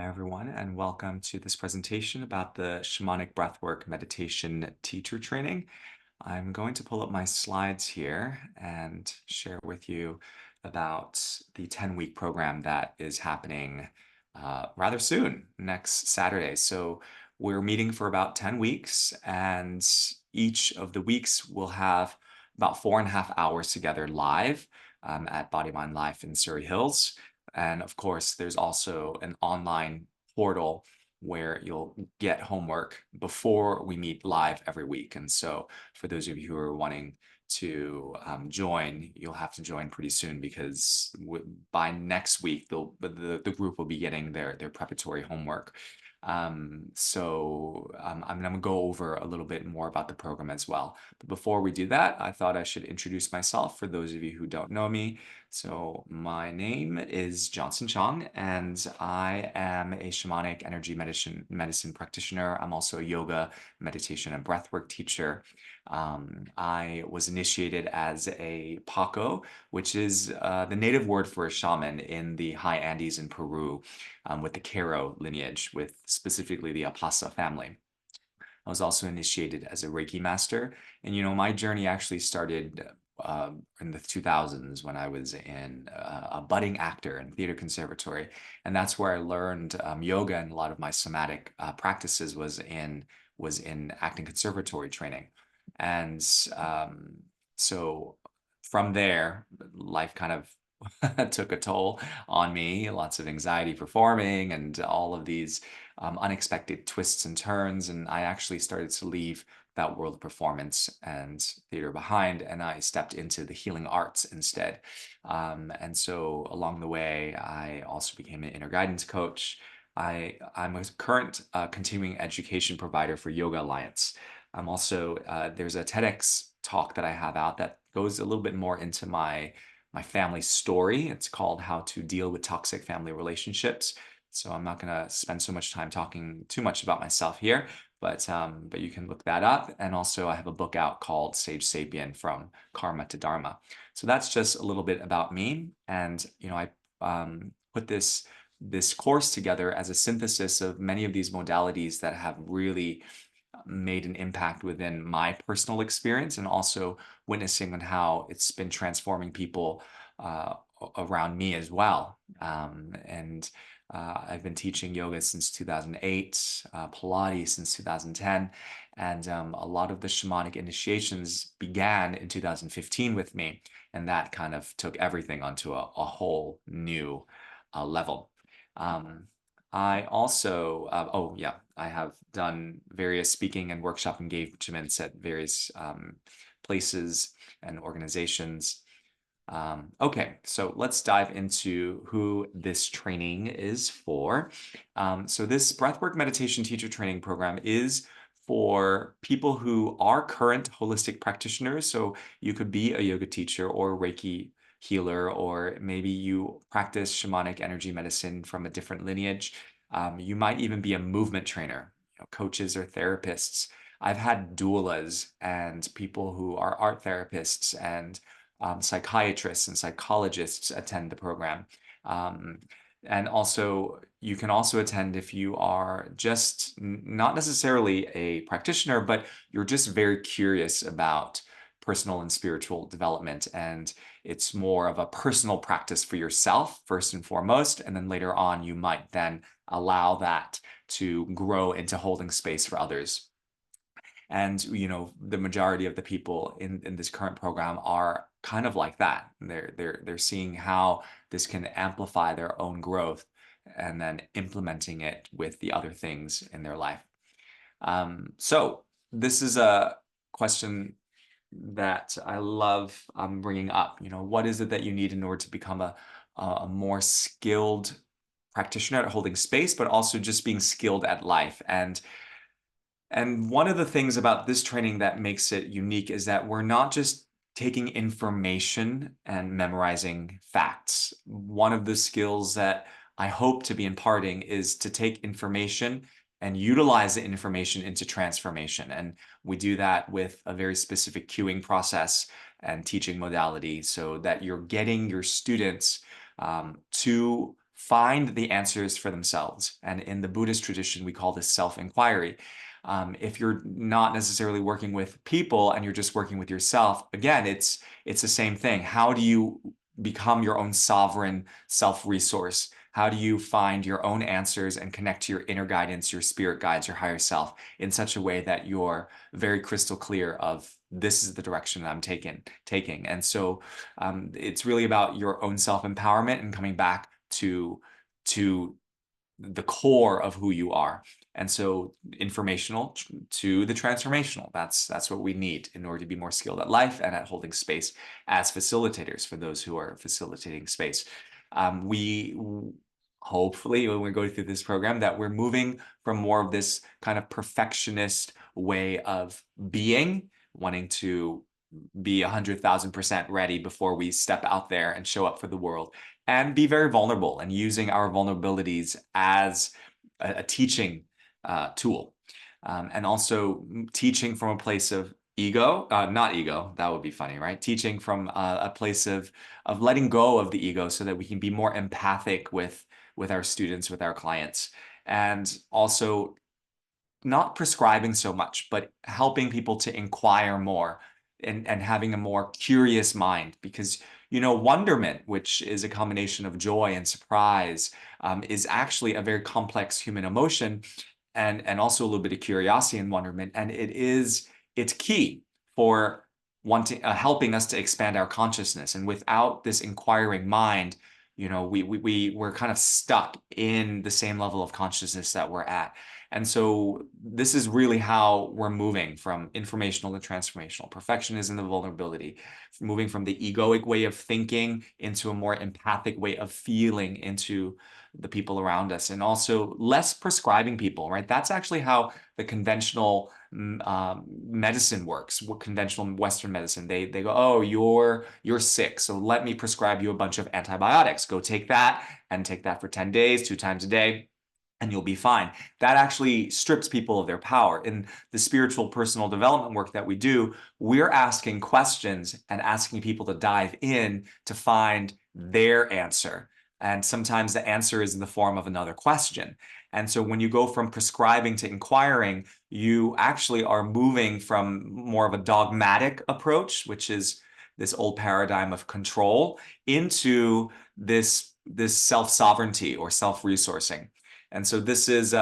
Hi, everyone, and welcome to this presentation about the Shamanic Breathwork Meditation Teacher Training. I'm going to pull up my slides here and share with you about the 10-week program that is happening rather soon, next Saturday. So we're meeting for about 10 weeks, and each of the weeks will have about 4.5 hours together live at Body Mind Life in Surrey Hills. And of course, there's also an online portal where you'll get homework before we meet live every week. And so for those of you who are wanting to join, you'll have to join pretty soon because by next week, the group will be getting their preparatory homework. I'm going to go over a little bit more about the program as well. But before we do that, I thought I should introduce myself for those of you who don't know me. So my name is Johnson Chong, and I am a shamanic energy medicine practitioner. I'm also a yoga, meditation, and breathwork teacher. I was initiated as a Paco, which is the native word for a shaman in the high Andes in Peru, with the Caro lineage, with specifically the Apasa family. I was also initiated as a Reiki master. And, my journey actually started in the 2000s when I was in a budding actor in theater conservatory. And that's where I learned yoga, and a lot of my somatic practices was in acting conservatory training. And so from there, life kind of took a toll on me, lots of anxiety performing and all of these unexpected twists and turns. And I actually started to leave that world of performance and theater behind, and I stepped into the healing arts instead. And so along the way, I also became an inner guidance coach. I'm a current continuing education provider for Yoga Alliance. I'm also, there's a TEDx talk that I have out that goes a little bit more into my family story. It's called How to Deal with Toxic Family Relationships. So I'm not going to spend so much time talking too much about myself here, but you can look that up. And also, I have a book out called Sage Sapien: From Karma to Dharma. So that's just a little bit about me. And I put this course together as a synthesis of many of these modalities that have really made an impact within my personal experience, and also witnessing on how it's been transforming people around me as well. And I've been teaching yoga since 2008, Pilates since 2010, and a lot of the shamanic initiations began in 2015 with me, and that kind of took everything onto a whole new level. Um, I also, oh yeah, I have done various speaking and workshop engagements at various places and organizations. Okay, so let's dive into who this training is for. So this breathwork meditation teacher training program is for people who are current holistic practitioners. So you could be a yoga teacher or Reiki healer, or maybe you practice shamanic energy medicine from a different lineage. You might even be a movement trainer, coaches or therapists. I've had doulas and people who are art therapists and psychiatrists and psychologists attend the program. Um, and also, you can also attend if you are just not necessarily a practitioner, but you're just very curious about personal and spiritual development. And it's more of a personal practice for yourself, first and foremost. And then later on, you might then allow that to grow into holding space for others. And the majority of the people in this current program are kind of like that. They're seeing how this can amplify their own growth and then implementing it with the other things in their life. So this is a question that I love bringing up. What is it that you need in order to become a more skilled practitioner at holding space, but also just being skilled at life? And one of the things about this training that makes it unique is that we're not just taking information and memorizing facts. One of the skills that I hope to be imparting is to take information and utilize the information into transformation. And we do that with a very specific cueing process and teaching modality so that you're getting your students to find the answers for themselves. And in the Buddhist tradition, we call this self-inquiry. If you're not necessarily working with people and you're just working with yourself, again, it's the same thing. How do you become your own sovereign self-resource? How do you find your own answers and connect to your inner guidance, your spirit guides, your higher self in such a way that you're very crystal clear of this is the direction that I'm taking. And so it's really about your own self-empowerment and coming back to the core of who you are. And so informational to the transformational. That's what we need in order to be more skilled at life and at holding space as facilitators for those who are facilitating space. We hopefully, when we go through this program, that we're moving from more of this kind of perfectionist way of being, wanting to be 100,000% ready before we step out there and show up for the world, and be very vulnerable and using our vulnerabilities as a teaching tool. And also teaching from a place of ego, not ego, that would be funny, right? Teaching from a place of letting go of the ego so that we can be more empathic with our students, with our clients. And also not prescribing so much, but helping people to inquire more and having a more curious mind. Because, wonderment, which is a combination of joy and surprise, is actually a very complex human emotion, and also a little bit of curiosity and wonderment. And it's key for wanting helping us to expand our consciousness. And without this inquiring mind, we're kind of stuck in the same level of consciousness that we're at. And so this is really how we're moving from informational to transformational. Perfectionism to vulnerability, moving from the egoic way of thinking into a more empathic way of feeling into the people around us, and also less prescribing people, right? That's actually how the conventional medicine works. What conventional Western medicine, they go, oh, you're sick, so let me prescribe you a bunch of antibiotics. Go take that and take that for 10 days, 2 times a day, and you'll be fine. That actually strips people of their power. In the spiritual personal development work that we do, we're asking questions and asking people to dive in to find their answer. And sometimes the answer is in the form of another question. And so when you go from prescribing to inquiring, you actually are moving from more of a dogmatic approach, which is this old paradigm of control, into this self-sovereignty or self-resourcing. And so this is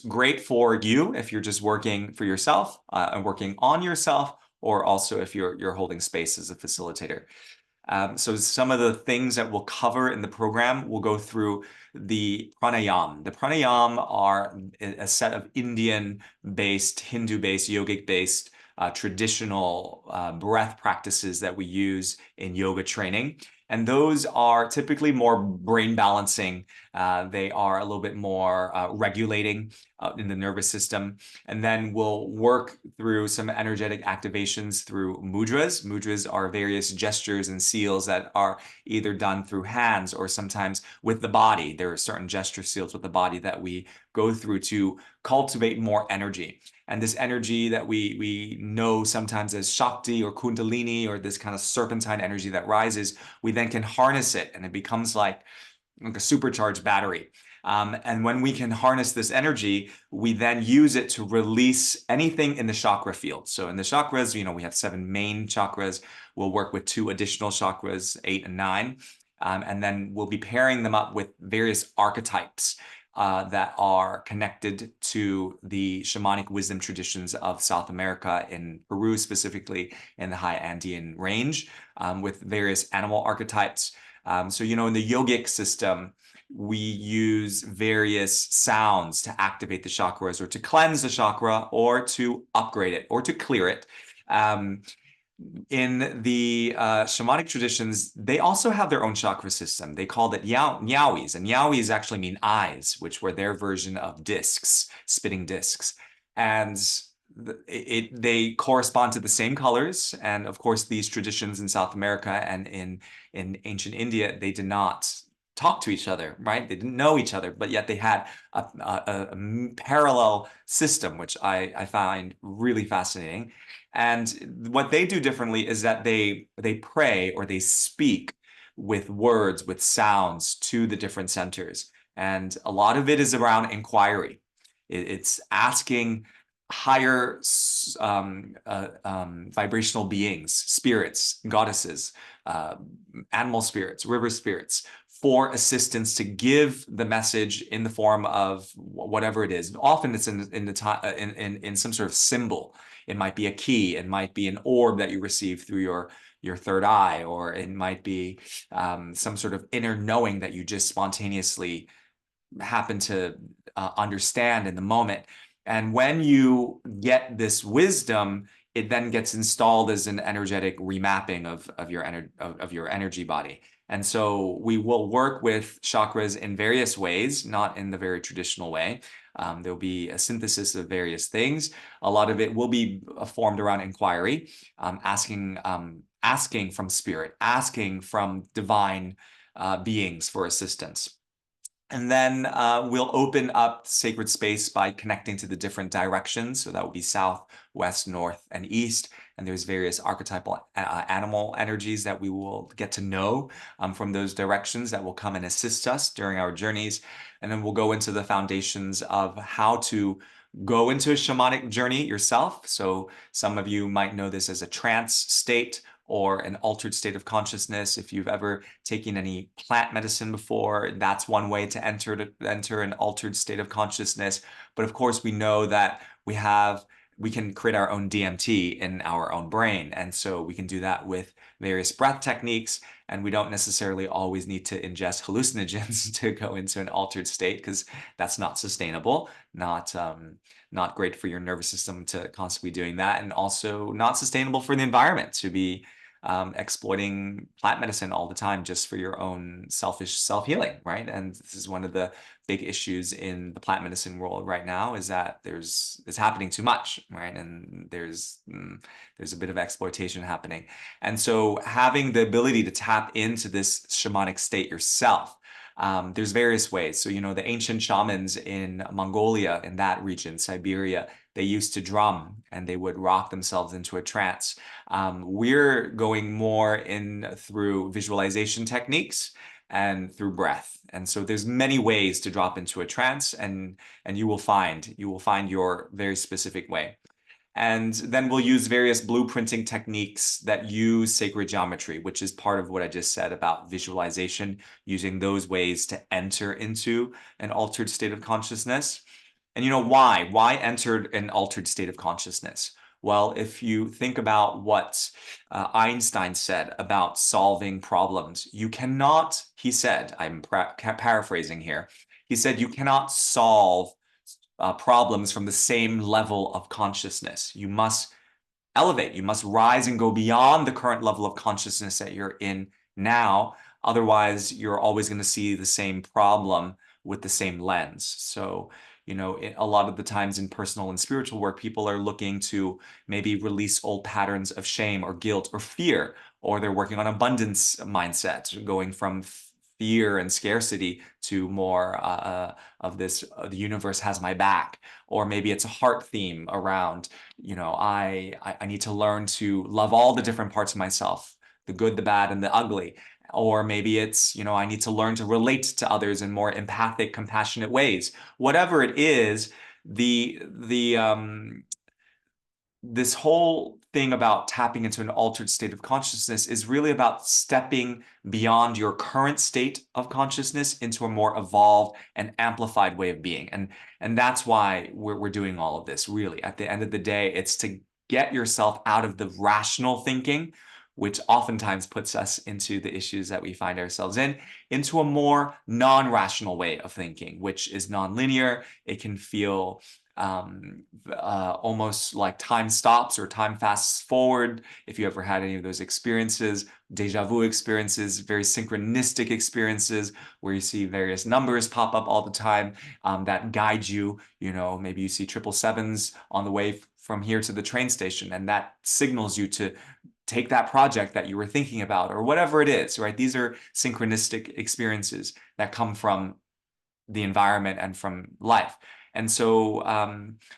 great for you if you're just working for yourself and working on yourself, or also if you're holding space as a facilitator. So some of the things that we'll cover in the program, we'll go through the pranayam. The pranayam are a set of Indian-based, Hindu-based, yogic-based traditional breath practices that we use in yoga training. And those are typically more brain balancing. They are a little bit more regulating in the nervous system. And then we'll work through some energetic activations through mudras. Mudras are various gestures and seals that are either done through hands or sometimes with the body. There are certain gesture seals with the body that we go through to cultivate more energy. And this energy that we know sometimes as Shakti or Kundalini, or this kind of serpentine energy that rises, we then can harness it and it becomes like a supercharged battery. And when we can harness this energy, we then use it to release anything in the chakra field. So in the chakras, we have 7 main chakras. We'll work with 2 additional chakras, 8 and 9. And then we'll be pairing them up with various archetypes that are connected to the shamanic wisdom traditions of South America, in Peru specifically, in the high Andean range, with various animal archetypes. So, in the yogic system, we use various sounds to activate the chakras, or to cleanse the chakra, or to upgrade it, or to clear it. In the shamanic traditions, they also have their own chakra system. They called it nyawis, and nyawis actually mean eyes, which were their version of discs, spinning discs. And they correspond to the same colors. And of course, these traditions in South America and in ancient India, they did not talk to each other, right? They didn't know each other, but yet they had a parallel system, which I find really fascinating. And what they do differently is that they pray or they speak with words, with sounds to the different centers. And a lot of it is around inquiry. It's asking higher vibrational beings, spirits, goddesses, uh, animal spirits, river spirits, for assistance to give the message in the form of whatever it is. Often it's in some sort of symbol. It might be a key. It might be an orb that you receive through your third eye, or it might be some sort of inner knowing that you just spontaneously happen to understand in the moment. And when you get this wisdom, it then gets installed as an energetic remapping of your energy body. And so we will work with chakras in various ways, not in the very traditional way. There'll be a synthesis of various things. A lot of it will be formed around inquiry, asking from spirit, asking from divine beings for assistance. And then we'll open up sacred space by connecting to the different directions. So that would be south, west, north, and east. And there's various archetypal animal energies that we will get to know from those directions that will come and assist us during our journeys. And then we'll go into the foundations of how to go into a shamanic journey yourself. So some of you might know this as a trance state or an altered state of consciousness. If you've ever taken any plant medicine before, that's one way to enter an altered state of consciousness. But of course, we know that we can create our own DMT in our own brain. And so we can do that with various breath techniques. And we don't necessarily always need to ingest hallucinogens to go into an altered state, because that's not sustainable, not great for your nervous system to constantly be doing that, and also not sustainable for the environment to be exploiting plant medicine all the time just for your own selfish self-healing, right? And this is one of the big issues in the plant medicine world right now, is that it's happening too much, right? And there's a bit of exploitation happening. And so having the ability to tap into this shamanic state yourself, there's various ways. So, the ancient shamans in Mongolia, in that region, Siberia, they used to drum and they would rock themselves into a trance. We're going more in through visualization techniques and through breath. And so there's many ways to drop into a trance, and you will find your very specific way. And then we'll use various blueprinting techniques that use sacred geometry, which is part of what I just said about visualization, using those ways to enter into an altered state of consciousness. And why? Why entered an altered state of consciousness? Well, if you think about what Einstein said about solving problems, he said, I'm paraphrasing here, he said, you cannot solve problems from the same level of consciousness. You must elevate, you must rise and go beyond the current level of consciousness that you're in now. Otherwise, you're always going to see the same problem with the same lens. So, a lot of the times in personal and spiritual work, people are looking to maybe release old patterns of shame or guilt or fear, or they're working on abundance mindset, going from fear and scarcity to more of this, the universe has my back. Or maybe it's a heart theme around, I need to learn to love all the different parts of myself, the good, the bad, and the ugly. Or maybe it's, I need to learn to relate to others in more empathic, compassionate ways. Whatever it is, this whole thing about tapping into an altered state of consciousness is really about stepping beyond your current state of consciousness into a more evolved and amplified way of being. And that's why we're doing all of this, really. At the end of the day, it's to get yourself out of the rational thinking, which oftentimes puts us into the issues that we find ourselves in, into a more non-rational way of thinking, which is non-linear. It can feel almost like time stops or time fasts forward. If you ever had any of those experiences, deja vu experiences, very synchronistic experiences where you see various numbers pop up all the time that guide you. Maybe you see 777s on the way from here to the train station, and that signals you to take that project that you were thinking about, or whatever it is, right? These are synchronistic experiences that come from the environment and from life. And so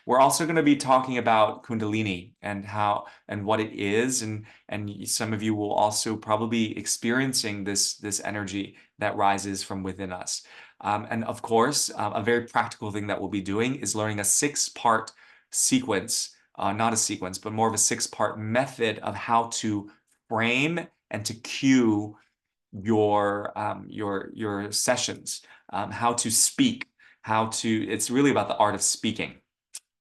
we're also going to be talking about Kundalini and how and what it is, and some of you will also probably be experiencing this energy that rises from within us. And of course, a very practical thing that we'll be doing is learning a 6-part sequence, not a sequence, but more of a 6-part method of how to frame and to cue your sessions, how to speak, it's really about the art of speaking.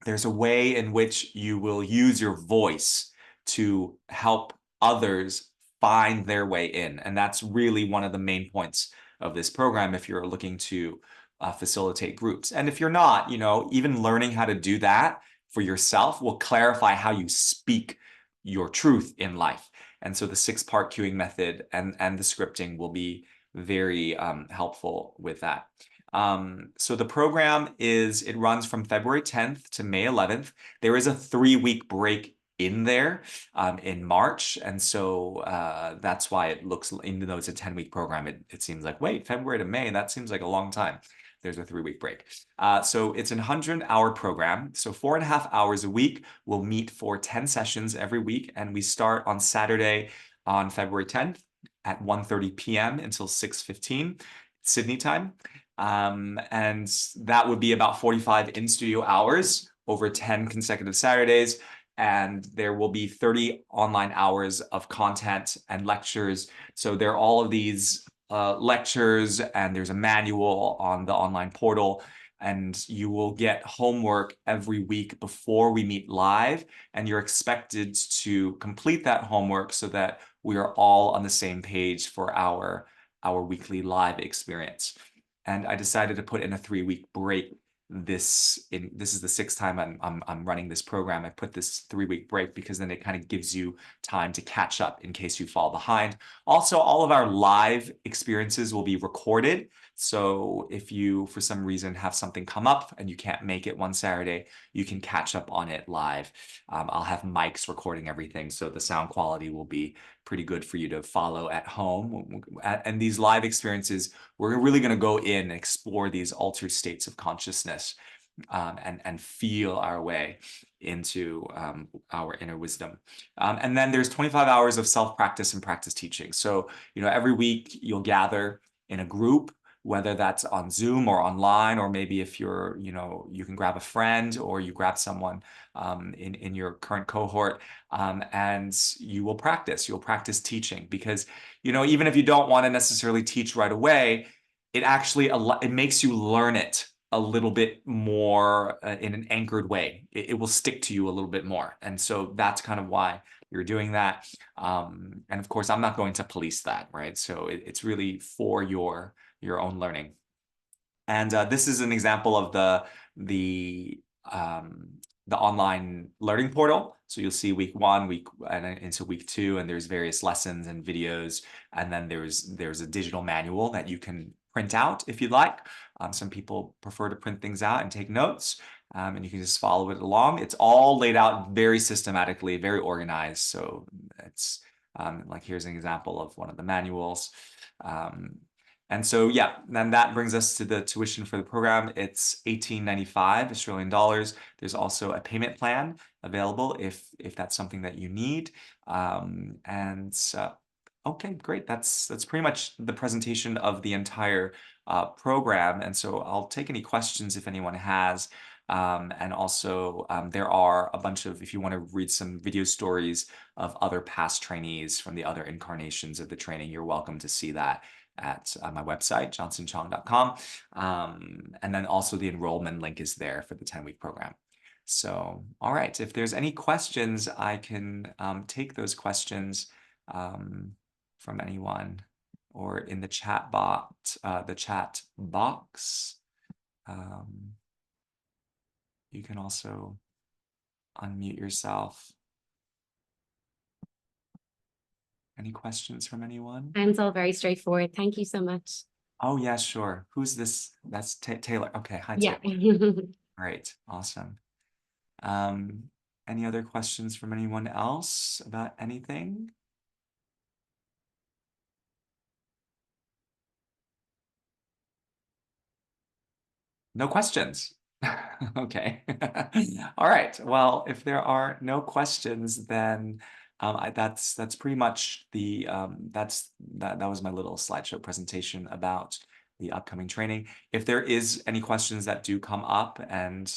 There's a way in which you will use your voice to help others find their way in. And that's really one of the main points of this program if you're looking to facilitate groups. And if you're not, even learning how to do that for yourself will clarify how you speak your truth in life. And so the 6-part queuing method and the scripting will be very helpful with that. So the program it runs from February 10th to May 11th. There is a 3-week break in there in March. And so that's why it looks, even though it's a 10-week program, it seems like, wait, February to May, that seems like a long time. There's a 3-week break. So it's a 100-hour program. So 4.5 hours a week. We'll meet for 10 sessions every week. And we start on Saturday on February 10th at 1:30 p.m. until 6:15 Sydney time. And that would be about 45 in-studio hours over 10 consecutive Saturdays. And there will be 30 online hours of content and lectures. So there are all of these lectures, and there's a manual on the online portal. And you will get homework every week before we meet live. And you're expected to complete that homework so that we are all on the same page for our weekly live experience. And I decided to put in a 3-week break. This is the 6th time I'm running this program. I put this 3-week break because then it kind of gives you time to catch up in case you fall behind. Also, all of our live experiences will be recorded. So if you, for some reason, have something come up and you can't make it one Saturday, you can catch up on it live. I'll have mics recording everything, so the sound quality will be pretty good for you to follow at home. And these live experiences, we're really going to go in and explore these altered states of consciousness and feel our way into our inner wisdom. And then there's 25 hours of self-practice and practice teaching. So, every week you'll gather in a group, whether that's on Zoom or online, or maybe if you can grab a friend or you grab someone in your current cohort, and you'll practice teaching, because, even if you don't want to necessarily teach right away, it makes you learn it a little bit more in an anchored way. It will stick to you a little bit more. And so that's kind of why you're doing that. And of course, I'm not going to police that, right? So it's really for your own learning. And this is an example of the online learning portal. So you'll see week 1, and into week 2, and there's various lessons and videos, and then there's a digital manual that you can print out if you'd like. Some people prefer to print things out and take notes, and you can just follow it along. It's all laid out very systematically, very organized. So it's like, here's an example of one of the manuals. And so, yeah, then that brings us to the tuition for the program. It's 18.95 Australian dollars. There's also a payment plan available if that's something that you need. Okay, great. That's pretty much the presentation of the entire program. And so I'll take any questions if anyone has. And also, there are a bunch of, if you want to read some video stories of other past trainees from the other incarnations of the training, you're welcome to see that at my website, johnsonchong.com. And then also the enrollment link is there for the 10-week program. So, all right, if there's any questions, I can take those questions from anyone, or in the chat box. You can also unmute yourself. Any questions from anyone? Mine's all very straightforward. Thank you so much. Oh, yeah, sure. Who's this? That's Taylor. Okay, hi, Yeah. Taylor. Great, awesome. Any other questions from anyone else about anything? No questions. Okay. All right. Well, if there are no questions, then that's pretty much that was my little slideshow presentation about the upcoming training. If there is any questions that do come up and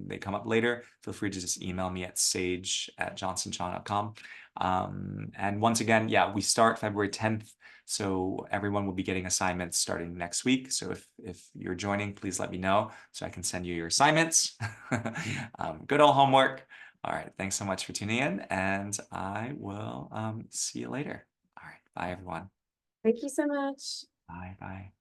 they come up later, feel free to just email me at sage@johnsonchong.com. And once again, yeah, we start February 10th. So everyone will be getting assignments starting next week. So if you're joining, please let me know so I can send you your assignments. Good old homework. All right. Thanks so much for tuning in, and I will see you later. All right. Bye, everyone. Thank you so much. Bye. Bye.